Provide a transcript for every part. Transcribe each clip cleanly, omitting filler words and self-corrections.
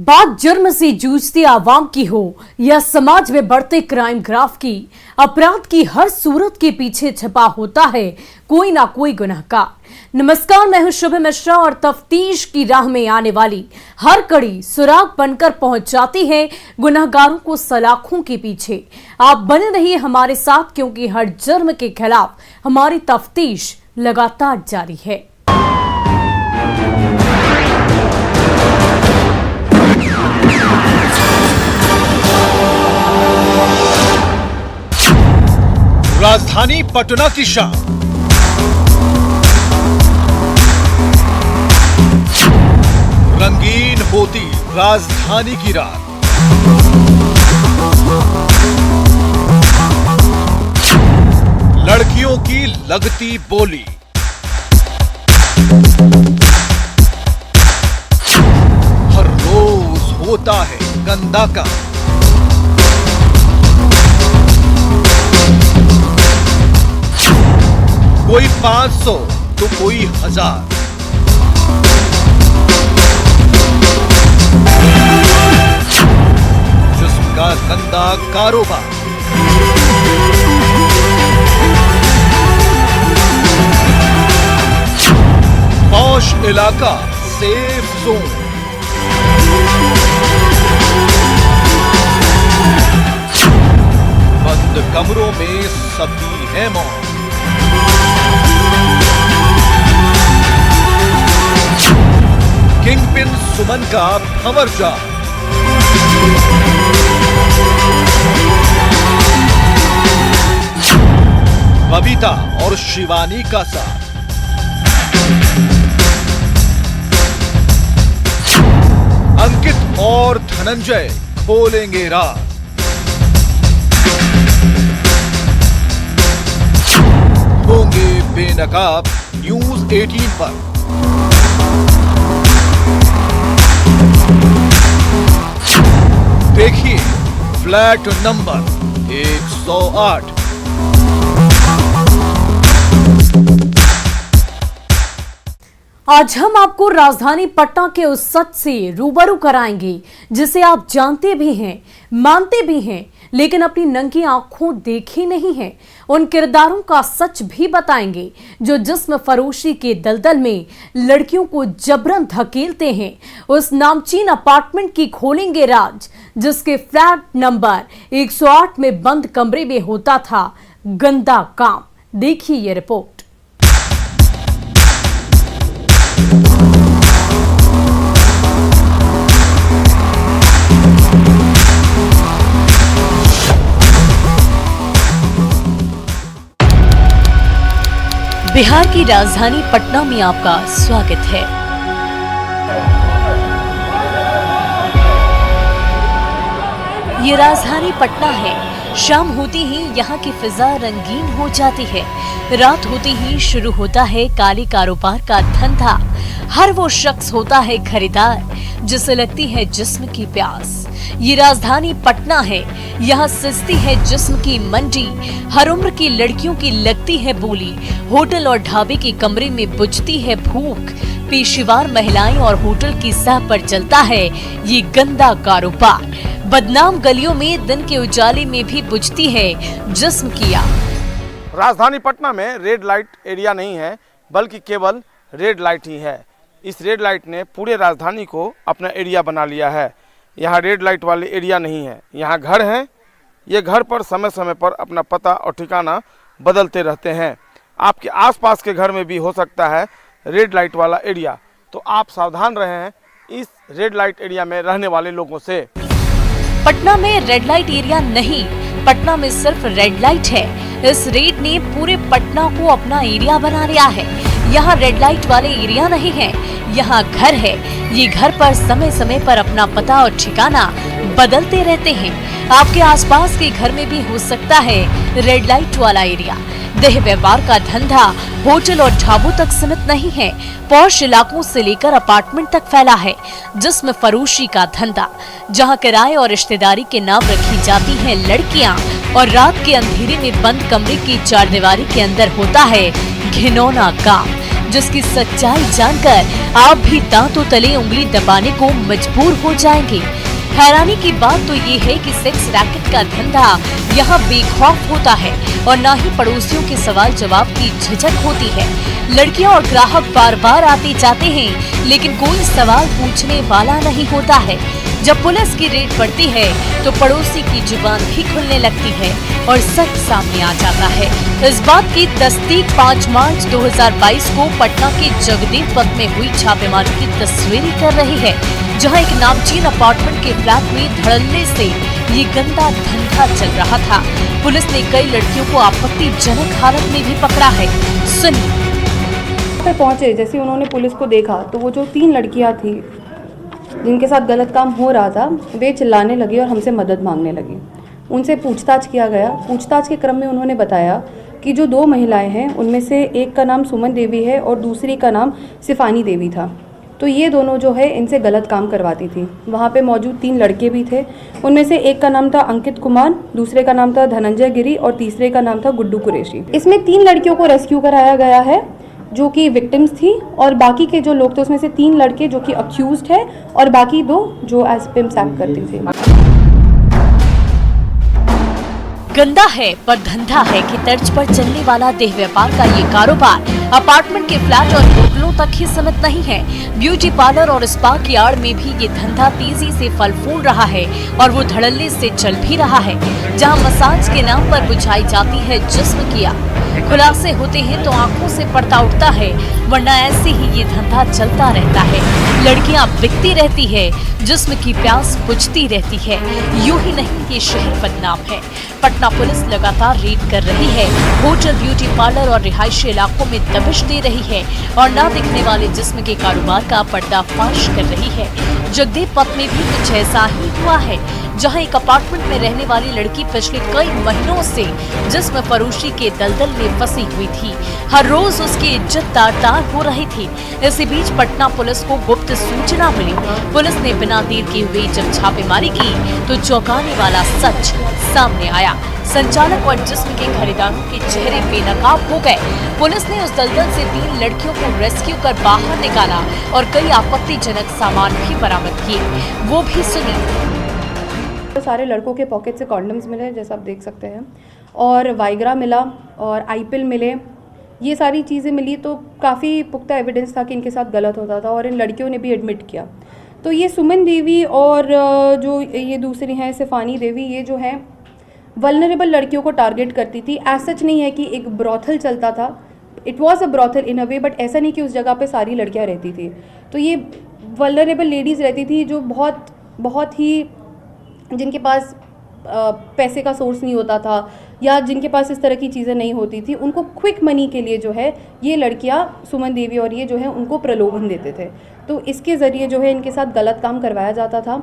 बात जुर्म से जूझती आवाम की हो या समाज में बढ़ते क्राइम ग्राफ की, अपराध की हर सूरत के पीछे छिपा होता है कोई ना कोई गुनहगार। नमस्कार, मैं हूं शुभ मिश्रा और तफ्तीश की राह में आने वाली हर कड़ी सुराग बनकर पहुंच जाती है गुनहगारों को सलाखों के पीछे। आप बने रहिए हमारे साथ, क्योंकि हर जुर्म के खिलाफ हमारी तफ्तीश लगातार जारी है। राजधानी पटना की शाम, रंगीन होती राजधानी की रात। लड़कियों की लगती बोली, हर रोज होता है गंदा काम। कोई 500 तो कोई 1000। जिस्म का गंदा कारोबार, पॉश इलाका सेफ जोन। बंद कमरों में सभी है मौत। किंगपिन सुमन का भंवर जाल, बबीता और शिवानी का साथ। अंकित और धनंजय खोलेंगे राज। होंगे बेनकाब न्यूज 18 पर। देखिए फ्लैट नंबर 108। आज हम आपको राजधानी पटना के उस सच से रूबरू कराएंगे जिसे आप जानते भी हैं, मानते भी हैं, लेकिन अपनी नंगी आंखों देखे नहीं हैं। उन किरदारों का सच भी बताएंगे जो जिस्म फरोशी के दलदल में लड़कियों को जबरन धकेलते हैं। उस नामचीन अपार्टमेंट की खोलेंगे राज जिसके फ्लैट नंबर 108 में बंद कमरे में होता था गंदा काम। देखिए ये रिपोर्ट। बिहार की राजधानी पटना में आपका स्वागत है। ये राजधानी पटना है। शाम होती ही यहाँ की फिजा रंगीन हो जाती है। रात होती ही शुरू होता है काले कारोबार का धंधा। हर वो शख्स होता है खरीदार जिसे लगती है जिस्म की प्यास। ये राजधानी पटना है। यहाँ सस्ती है जिस्म की मंडी। हर उम्र की लड़कियों की लगती है बोली। होटल और ढाबे के कमरे में बुझती है भूख। पेशेवर महिलाएं और होटल की सह पर चलता है ये गंदा कारोबार। बदनाम गलियों में दिन के उजाले में भी बुझती है जिस्म की आग। राजधानी पटना में रेड लाइट एरिया नहीं है, बल्कि केवल रेड लाइट ही है। इस रेड लाइट ने पूरे राजधानी को अपना एरिया बना लिया है। यहाँ रेड लाइट वाले एरिया नहीं है, यहाँ घर हैं। ये घर पर समय समय पर अपना पता और ठिकाना बदलते रहते हैं। आपके आसपास के घर में भी हो सकता है रेड लाइट वाला एरिया, तो आप सावधान रहें इस रेड लाइट एरिया में रहने वाले लोगों से। पटना में रेड लाइट एरिया नहीं, पटना में सिर्फ रेड लाइट है। इस रेड ने पूरे पटना को अपना एरिया बना लिया है। यहाँ रेड लाइट वाले एरिया नहीं है, यहाँ घर है। ये घर पर समय समय पर अपना पता और ठिकाना बदलते रहते हैं। आपके आसपास के घर में भी हो सकता है रेड लाइट वाला एरिया। देह व्यापार का धंधा होटल और ढाबों तक सीमित नहीं है, पॉश इलाकों से लेकर अपार्टमेंट तक फैला है। जिस्म फरोशी का धंधा, जहां किराए और रिश्तेदारी के नाम रखी जाती हैं लड़कियां, और रात के अंधेरे में बंद कमरे की चारदीवारी के अंदर होता है घिनौना काम। जिसकी सच्चाई जानकर आप भी दांतों तले उंगली दबाने को मजबूर हो जाएंगे। हैरानी की बात तो ये है कि सेक्स रैकेट का धंधा यहाँ बेखौफ होता है और न ही पड़ोसियों के सवाल जवाब की झिझक होती है। लड़कियां और ग्राहक बार बार आते जाते हैं, लेकिन कोई सवाल पूछने वाला नहीं होता है। जब पुलिस की रेड पड़ती है तो पड़ोसी की जुबान भी खुलने लगती है और सच सामने आ जाता है। इस बात की तस्दीक 5 मार्च 2022 को पटना के जगदेव पथ में हुई छापेमारी की तस्वीरें कर रही है, जहां एक नामचीन अपार्टमेंट के फ्लैट में धड़ल्ले से ये गंदा धंधा चल रहा था। पुलिस ने कई लड़कियों को आपत्तिजनक हालत में भी पकड़ा है। सुनिए। पहुंचे जैसे उन्होंने पुलिस को देखा तो वो जो 3 लड़कियां थी जिनके साथ गलत काम हो रहा था, वे चिल्लाने लगी और हमसे मदद मांगने लगी। उनसे पूछताछ किया गया। पूछताछ के क्रम में उन्होंने बताया कि जो 2 महिलाएं हैं उनमें से एक का नाम सुमन देवी है और दूसरी का नाम सिफानी देवी था। तो ये दोनों जो है इनसे गलत काम करवाती थी। वहाँ पे मौजूद 3 लड़के भी थे। उनमें से एक का नाम था अंकित कुमार, दूसरे का नाम था धनंजय गिरी और तीसरे का नाम था गुड्डू कुरैशी। इसमें 3 लड़कियों को रेस्क्यू कराया गया है जो कि विक्टिम्स थी, और बाकी के जो लोग थे उसमें से 3 लड़के जो कि अक्यूज्ड है और बाकी 2 जो एज पिम्प्स एक्ट करते थे। गंदा है पर धंधा है की तर्ज पर चलने वाला देह व्यापार का ये कारोबार अपार्टमेंट के फ्लैट और होटलों तक ही सीमित नहीं है। ब्यूटी पार्लर और स्पा की आड़ में भी ये धंधा तेजी से फल फूल रहा है और वो धड़ल्ले से चल भी रहा है। जहां मसाज के नाम पर बुझाई जाती है जिस्म की आग, खुलासे होते हैं तो आंखों से पर्दा उठता है, वरना ऐसे ही ये धंधा चलता रहता है। लड़कियां बिकती रहती है, जिस्म की प्यास बुझती रहती है। यूं ही नहीं ये शहर बदनाम है। पटना पुलिस लगातार रेड कर रही है, होटल, ब्यूटी पार्लर और रिहायशी इलाकों में दबिश दे रही है और न दिखने वाले जिस्म के कारोबार का पर्दाफाश कर रही है। जगदेव पथ में भी कुछ ऐसा ही हुआ है, जहां एक अपार्टमेंट में रहने वाली लड़की पिछले कई महीनों से जिस्म फरोशी के दलदल में फंसी हुई थी। हर रोज उसकी इज्जत तार-तार हो रही थी। इसी बीच पटना पुलिस को गुप्त सूचना मिली। पुलिस ने बिना देर किए हुए जब छापेमारी की तो चौंकाने वाला सच सामने आया। संचालक और जिस्म के खरीदारों के चेहरे बेनकाब हो गए। पुलिस ने उस दलदल से 3 लड़कियों को रेस्क्यू कर बाहर निकाला और कई आपत्तिजनक सामान भी बरामद किए। वो भी सुनिए। तो सारे लड़कों के पॉकेट से कॉन्डम्स मिले, जैसा आप देख सकते हैं, और वाइग्रा मिला और आईपिल मिले। ये सारी चीज़ें मिली तो काफ़ी पुख्ता एविडेंस था कि इनके साथ गलत होता था और इन लड़कियों ने भी एडमिट किया। तो ये सुमन देवी और जो ये दूसरी हैं सिफानी देवी, ये जो है वल्नरेबल लड़कियों को टारगेट करती थी। ऐसा सच नहीं है कि एक ब्रॉथल चलता था, it was a brothel in a way, but ऐसा नहीं कि उस जगह पे सारी लड़कियां रहती थी। तो ये वल्नरेबल लेडीज़ रहती थी जो बहुत ही जिनके पास पैसे का सोर्स नहीं होता था या जिनके पास इस तरह की चीज़ें नहीं होती थी, उनको क्विक मनी के लिए जो है ये लड़कियां सुमन देवी और ये जो है उनको प्रलोभन देते थे। तो इसके ज़रिए जो है इनके साथ गलत काम करवाया जाता था।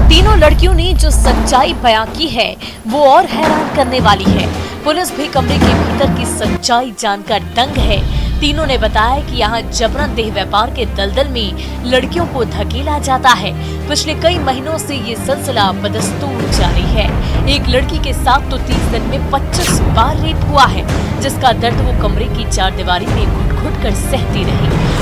तीनों लड़कियों ने जो सच्चाई बयां की है वो और हैरान करने वाली है। पुलिस भी कमरे के भीतर की सच्चाई जानकर दंग है। तीनों ने बताया कि यहाँ जबरन देह व्यापार के दलदल में लड़कियों को धकेला जाता है। पिछले कई महीनों से ये सिलसिला बदस्तूर जारी है। एक लड़की के साथ तो 30 दिन में 25 बार रेप हुआ है, जिसका दर्द वो कमरे की 4 दीवारी में घुट-घुट कर सहती रही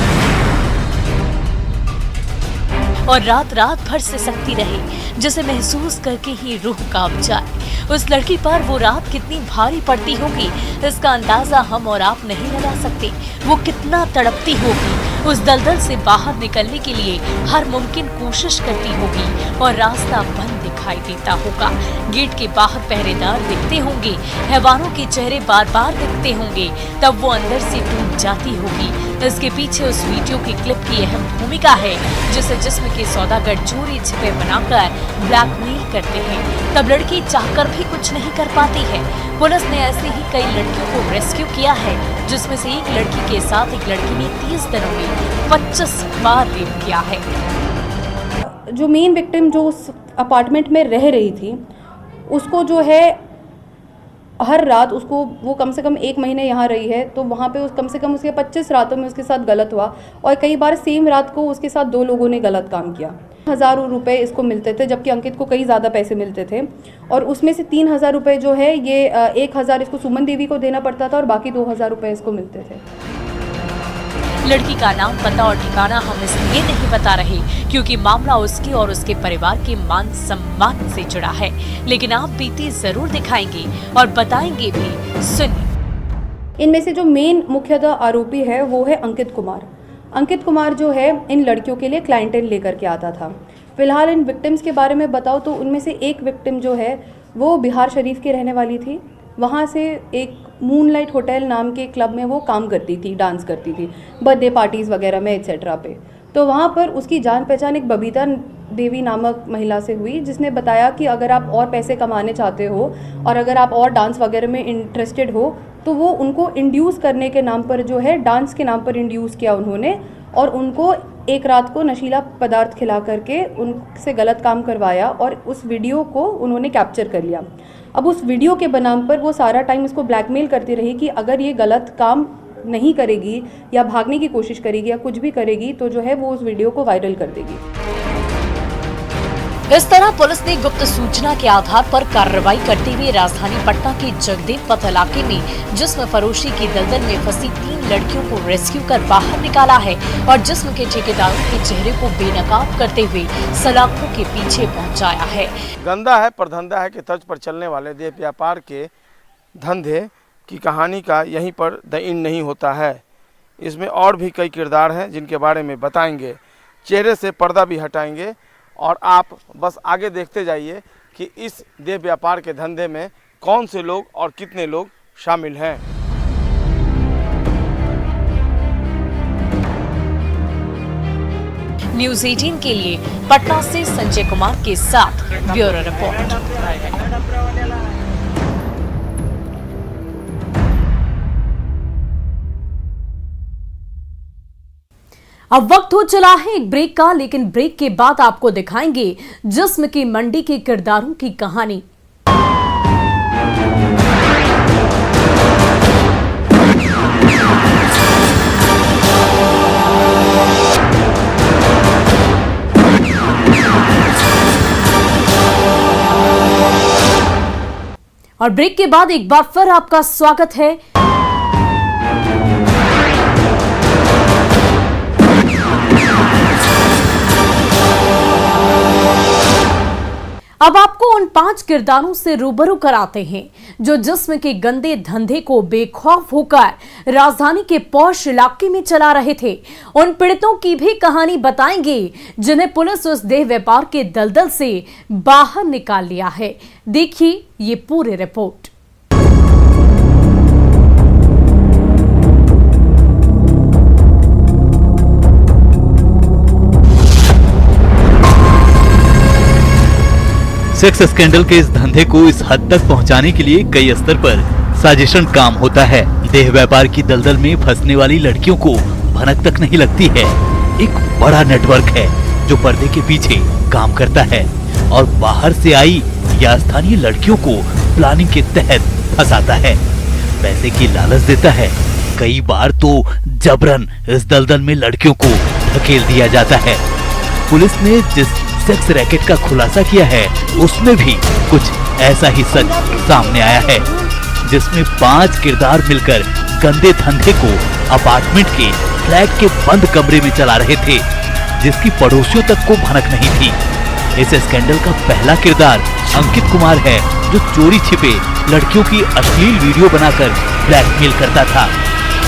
और रात भर से सकती रही, जिसे महसूस करके ही रूह कांप जाए। उस लड़की पर वो रात कितनी भारी पड़ती होगी, इसका अंदाजा हम और आप नहीं लगा सकते। वो कितना तड़पती होगी, उस दलदल से बाहर निकलने के लिए हर मुमकिन कोशिश करती होगी और रास्ता बंद दिखाई देता होगा। गेट के बाहर पहरेदार दिखते होंगे, हैवानों के चेहरे बार बार दिखते होंगे, तब वो अंदर से टूट जाती होगी। इसके पीछे उस वीडियो की क्लिप की अहम भूमिका है, जिसे जिस्म के सौदागर चोरी छिपे बनाकर ब्लैकमेल करते हैं। तब लड़की चाहकर भी कुछ नहीं कर पाती है। पुलिस ने ऐसे ही कई लड़कियों को रेस्क्यू किया है, जिसमें से एक लड़की के साथ एक लड़की ने 30 दिनों में 25 बार रेप किया है। जो मेन विक्टिम जो उस अपार्टमेंट में रह रही थी, उसको जो है हर रात उसको वो कम से कम 1 महीने यहाँ रही है, तो वहाँ पे कम से कम उसके 25 रातों में उसके साथ गलत हुआ और कई बार सेम रात को उसके साथ 2 लोगों ने गलत काम किया। 1000 रुपये इसको मिलते थे, जबकि अंकित को कई ज़्यादा पैसे मिलते थे। और उसमें से 3000 रुपये जो है ये 1000 इसको सुमन देवी को देना पड़ता था और बाकी 2000 रुपये इसको मिलते थे। लड़की का नाम, पता और ठिकाना हम इसलिए नहीं बता रहे क्योंकि मामला उसके और उसके परिवार के मान सम्मान से जुड़ा है, लेकिन आप बीती जरूर दिखाएंगे और बताएंगे भी। सुनिए। इनमें से जो मेन मुख्यतः आरोपी है वो है अंकित कुमार। अंकित कुमार जो है इन लड़कियों के लिए क्लाइंटेल लेकर के आता था। फिलहाल इन विक्टिम्स के बारे में बताओ तो उनमें से एक विक्टिम जो है वो बिहार शरीफ की रहने वाली थी। वहाँ से एक मूनलाइट होटल नाम के क्लब में वो काम करती थी, डांस करती थी बर्थडे पार्टीज़ वगैरह में एक्सेट्रा पे। तो वहाँ पर उसकी जान पहचान एक बबीता देवी नामक महिला से हुई, जिसने बताया कि अगर आप और पैसे कमाने चाहते हो और अगर आप और डांस वगैरह में इंटरेस्टेड हो तो वो उनको इंड्यूस करने के नाम पर जो है डांस के नाम पर इंड्यूस किया उन्होंने और उनको एक रात को नशीला पदार्थ खिला करके उनसे गलत काम करवाया और उस वीडियो को उन्होंने कैप्चर कर लिया। अब उस वीडियो के बनाम पर वो सारा टाइम इसको ब्लैकमेल करती रही कि अगर ये गलत काम नहीं करेगी या भागने की कोशिश करेगी या कुछ भी करेगी तो जो है वो उस वीडियो को वायरल कर देगी। इस तरह पुलिस ने गुप्त सूचना के आधार पर कार्रवाई करते हुए राजधानी पटना के जगदेव पथ इलाके में जिस्म फरोशी की दलदल में फंसी 3 लड़कियों को रेस्क्यू कर बाहर निकाला है और जिस्म के ठेकेदारों के चेहरे को बेनकाब करते हुए सलाखों के पीछे पहुंचाया है। गंदा है पर धंधा है के तर्ज पर चलने वाले देह व्यापार के धंधे की कहानी का यहीं पर द एंड नहीं होता है। इसमें और भी कई किरदार हैं जिनके बारे में बताएंगे, चेहरे से पर्दा भी हटाएंगे और आप बस आगे देखते जाइए कि इस देह व्यापार के धंधे में कौन से लोग और कितने लोग शामिल हैं। न्यूज़ 18 के लिए पटना से संजय कुमार के साथ ब्यूरो रिपोर्ट। अब वक्त हो चला है एक ब्रेक का, लेकिन ब्रेक के बाद आपको दिखाएंगे जिस्म की मंडी के किरदारों की कहानी। और ब्रेक के बाद एक बार फिर आपका स्वागत है। अब आपको उन 5 किरदारों से रूबरू कराते हैं जो जिस्म के गंदे धंधे को बेखौफ होकर राजधानी के पौष इलाके में चला रहे थे। उन पीड़ितों की भी कहानी बताएंगे जिन्हें पुलिस उस देह व्यापार के दलदल से बाहर निकाल लिया है। देखिए ये पूरी रिपोर्ट। सेक्स स्कैंडल के इस धंधे को इस हद तक पहुंचाने के लिए कई स्तर पर साजिशन काम होता है। देह व्यापार की दलदल में फंसने वाली लड़कियों को भनक तक नहीं लगती है। एक बड़ा नेटवर्क है जो पर्दे के पीछे काम करता है और बाहर से आई या स्थानीय लड़कियों को प्लानिंग के तहत फंसाता है, पैसे की लालच देता है। कई बार तो जबरन इस दलदल में लड़कियों को धकेल दिया जाता है। पुलिस ने जिस सेक्स रैकेट का खुलासा किया है उसमें भी कुछ ऐसा ही सच सामने आया है, जिसमें 5 किरदार मिलकर गंदे धंधे को अपार्टमेंट के फ्लैट के बंद कमरे में चला रहे थे, जिसकी पड़ोसियों तक को भनक नहीं थी। इस स्कैंडल का पहला किरदार अंकित कुमार है, जो चोरी छिपे लड़कियों की अश्लील वीडियो बनाकर ब्लैकमेल करता था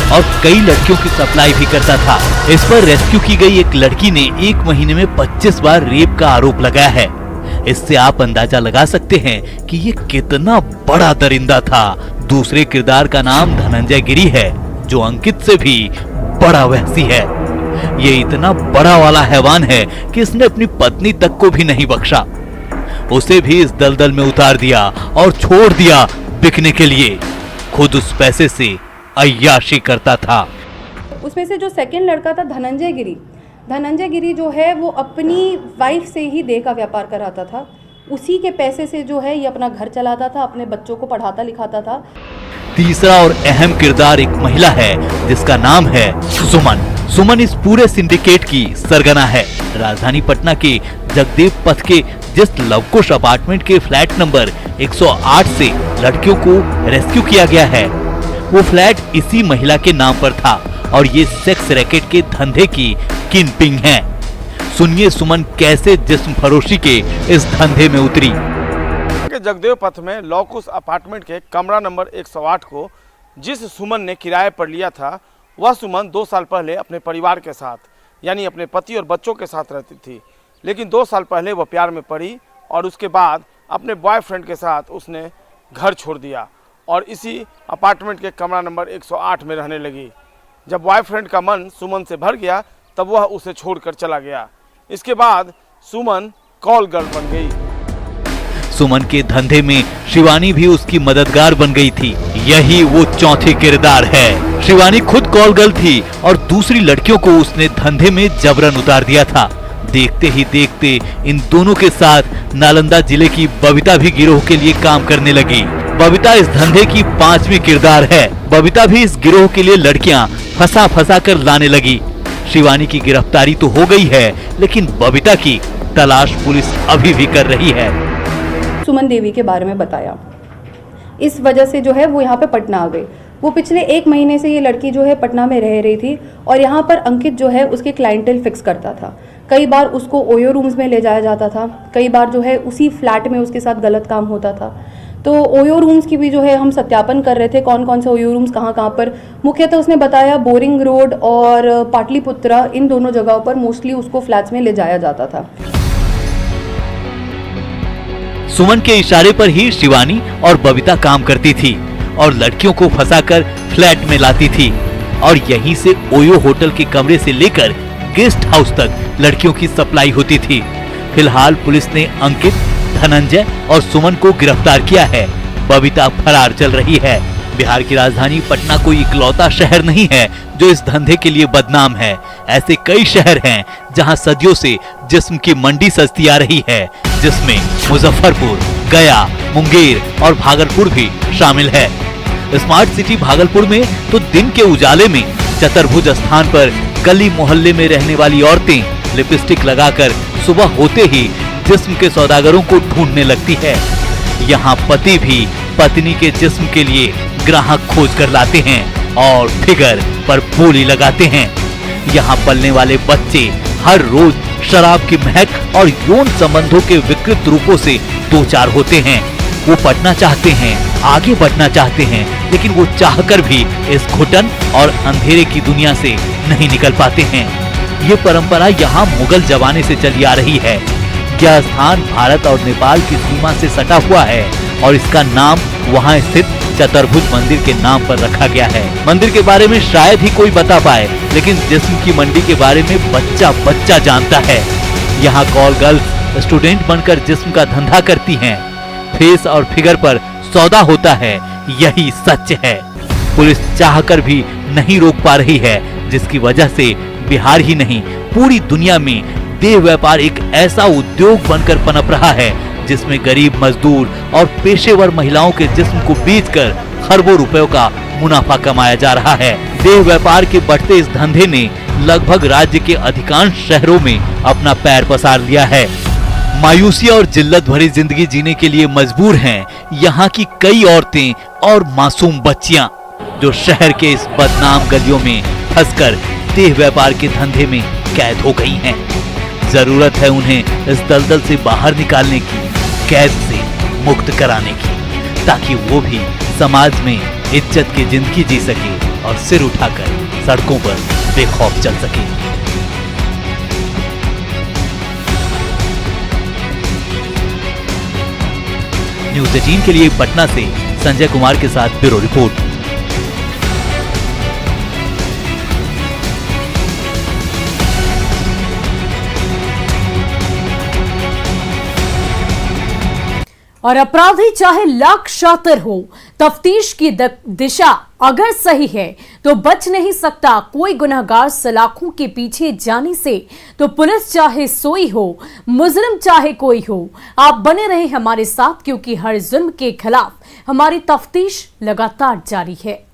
और कई लड़कियों की सप्लाई भी करता था। इस पर रेस्क्यू की गई एक लड़की ने 1 महीने में 25 बार रेप का आरोप लगाया है। इससे आप अंदाजा लगा सकते हैं कि ये कितना बड़ा दरिंदा था। दूसरे किरदार का नाम धनंजय गिरी है, जो अंकित से भी बड़ा वहसी है। ये इतना बड़ा वाला हैवान है कि इसने अपनी पत्नी तक को भी नहीं बख्शा। उसे भी इस दलदल में उतार दिया और छोड़ दिया बिकने के लिए। खुद उस पैसे से अय्याशी करता था। उसमें से जो सेकंड लड़का था धनंजय गिरी जो है वो अपनी वाइफ से ही देह का व्यापार कराता था। उसी के पैसे से जो है ये अपना घर चलाता था, अपने बच्चों को पढ़ाता लिखाता था। तीसरा और अहम किरदार एक महिला है जिसका नाम है सुमन। सुमन इस पूरे सिंडिकेट की सरगना है। राजधानी पटना के जगदेव पथ के जिस लवकुश अपार्टमेंट के फ्लैट नंबर 108 से लड़कियों को रेस्क्यू किया गया है, वो फ्लैट इसी महिला के नाम पर था और ये सेक्स रैकेट के धंधे की किंगपिन है। सुनिए सुमन कैसे जिस्म फरोशी के इस धंधे में उतरी। जगदेव पथ में लवकुश अपार्टमेंट के कमरा नंबर 108 को जिस सुमन ने किराए पर लिया था, वह सुमन 2 साल पहले अपने परिवार के साथ यानी अपने पति और बच्चों के साथ रहती थी। लेकिन 2 साल पहले वह प्यार में पड़ी और उसके बाद अपने बॉयफ्रेंड के साथ उसने घर छोड़ दिया और इसी अपार्टमेंट के कमरा नंबर 108 में रहने लगी। जब बॉयफ्रेंड का मन सुमन से भर गया तब वह उसे छोड़कर चला गया। इसके बाद सुमन कॉल गर्ल बन गई। सुमन के धंधे में शिवानी भी उसकी मददगार बन गई थी। यही वो चौथी किरदार है। शिवानी खुद कॉल गर्ल थी और दूसरी लड़कियों को उसने धंधे में जबरन उतार दिया था। देखते ही देखते इन दोनों के साथ नालंदा जिले की बबीता भी गिरोह के लिए काम करने लगी। बबीता इस धंधे की 5वीं किरदार है। बबीता भी इस गिरोह के लिए लड़कियां फंसा फंसा कर लाने लगी। शिवानी की गिरफ्तारी तो हो गई है, लेकिन बबीता की तलाश पुलिस अभी भी कर रही है। सुमन देवी के बारे में बताया, इस वजह से जो है वो यहाँ पे पटना आ गई। वो पिछले 1 महीने से ये लड़की जो है पटना में रह रही थी और यहाँ पर अंकित जो है उसके क्लाइंटेल फिक्स करता था। कई बार उसको ओयो रूम्स में ले जाया जाता था, कई बार जो है उसी फ्लैट में उसके साथ गलत काम होता था। तो ओयो रूम्स की भी जो है हम सत्यापन कर रहे थे, कौन कौन से ओयो रूम्स कहाँ कहाँ पर। मुख्यतः उसने बताया बोरिंग रोड और पाटलिपुत्रा, इन दोनों जगहों पर मोस्टली उसको फ्लैट्स में ले जाया जाता था। सुमन के इशारे पर ही शिवानी और बबीता काम करती थी और लड़कियों को फंसाकर फ्लैट में लाती थी और यहीं से ओयो होटल के कमरे से लेकर गेस्ट हाउस तक लड़कियों की सप्लाई होती थी। फिलहाल पुलिस ने अंकित, धनंजय और सुमन को गिरफ्तार किया है। बबीता फरार चल रही है। बिहार की राजधानी पटना कोई इकलौता शहर नहीं है जो इस धंधे के लिए बदनाम है। ऐसे कई शहर हैं जहां सदियों से जिस्म की मंडी सजती आ रही है, जिसमें मुजफ्फरपुर, गया, मुंगेर और भागलपुर भी शामिल है। स्मार्ट सिटी भागलपुर में तो दिन के उजाले में चतुर्भुज स्थान पर गली मोहल्ले में रहने वाली औरतें लिपस्टिक लगाकर सुबह होते ही जिस्म के सौदागरों को ढूंढने लगती है। यहाँ पति भी पत्नी के जिस्म के लिए ग्राहक खोज कर लाते हैं और फिगर पर बोली लगाते हैं। यहाँ पलने वाले बच्चे हर रोज शराब की महक और यौन संबंधों के विकृत रूपों से दो चार होते हैं। वो पढ़ना चाहते हैं, आगे बढ़ना चाहते हैं, लेकिन वो चाहकर भी इस घुटन और अंधेरे की दुनिया से नहीं निकल पाते हैं। ये परंपरा यहाँ मुगल जमाने से चली आ रही है। यह स्थान भारत और नेपाल की सीमा से सटा हुआ है और इसका नाम वहाँ स्थित चतुर्भुज मंदिर के नाम पर रखा गया है। मंदिर के बारे में शायद ही कोई बता पाए, लेकिन जिस्म की मंडी के बारे में बच्चा बच्चा जानता है। यहाँ कॉल गर्ल्स स्टूडेंट बनकर जिस्म का धंधा करती हैं। फेस और फिगर पर सौदा होता है, यही सच है। पुलिस चाहकर भी नहीं रोक पा रही है, जिसकी वजह से बिहार ही नहीं पूरी दुनिया में देह व्यापार एक ऐसा उद्योग बनकर पनप रहा है जिसमें गरीब मजदूर और पेशेवर महिलाओं के जिस्म को बेचकर खरबों रुपयों का मुनाफा कमाया जा रहा है। देह व्यापार के बढ़ते इस धंधे ने लगभग राज्य के अधिकांश शहरों में अपना पैर पसार लिया है। मायूसी और जिल्लत भरी जिंदगी जीने के लिए मजबूर हैं यहाँ की कई औरतें और मासूम बच्चियां, जो शहर के इस बदनाम गलियों में फंसकर देह व्यापार के धंधे में कैद हो गई हैं। जरूरत है उन्हें इस दलदल से बाहर निकालने की, कैद से मुक्त कराने की, ताकि वो भी समाज में इज्जत की जिंदगी जी सके और सिर उठाकर सड़कों पर बेखौफ चल सके। न्यूज़ 18 के लिए पटना से संजय कुमार के साथ ब्यूरो रिपोर्ट। और अपराधी चाहे लाख शातिर हो, तफ्तीश की दिशा अगर सही है तो बच नहीं सकता कोई गुनहगार सलाखों के पीछे जाने से। तो पुलिस चाहे सोई हो, मुजरिम चाहे कोई हो, आप बने रहे हमारे साथ, क्योंकि हर जुल्म के खिलाफ हमारी तफ्तीश लगातार जारी है।